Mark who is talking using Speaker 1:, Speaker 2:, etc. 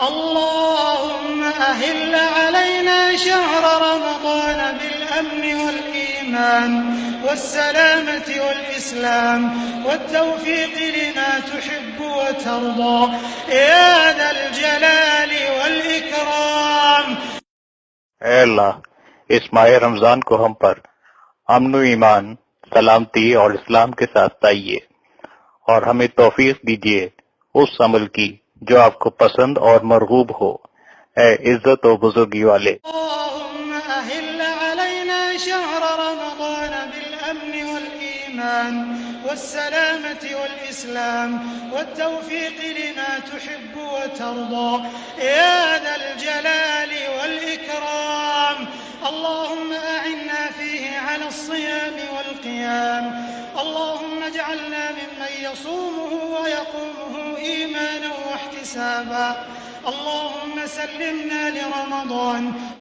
Speaker 1: अल्लाहुम्मा अहिल्ल अलैना शहर रमज़ान बिल-अम्न वल-ईमान वस्सलामति वल-इस्लाम वत-तौफ़ीक़ लिमा तुहिब्बु व तर्ज़ा या ज़ल जलाली वल-इकराम।
Speaker 2: ऐ अल्लाह, इस माह रमजान को हम पर अमन ईमान, सलामती और इस्लाम के साथ लाइए और हमें तौफीक दीजिए उस अमल की जो आपको पसंद और मरगूब हो। ऐ इज्जत और बुजुर्गी वाले।
Speaker 1: अल्लाहुम्मा अहिल्ल अलैना शहर रमज़ान बिल-अम्न वल-ईमान वस्सलामति वल-इस्लाम वत-तौफ़ीक़ लिमा तुहिब्बु व तर्ज़ा या ज़ल जलाली वल-इकराम। अल्लाहुम्मा अ'इन्ना फ़ीहि अला الصियाम वल-क़ियाम। अल्लाहुम्मा इज'अलना मिम्मन यसूमुहु व यक़ूमुहु ईमानन व इह्तिसाबा। अल्लाहुम्मा सल्लिमना लिरमज़ान।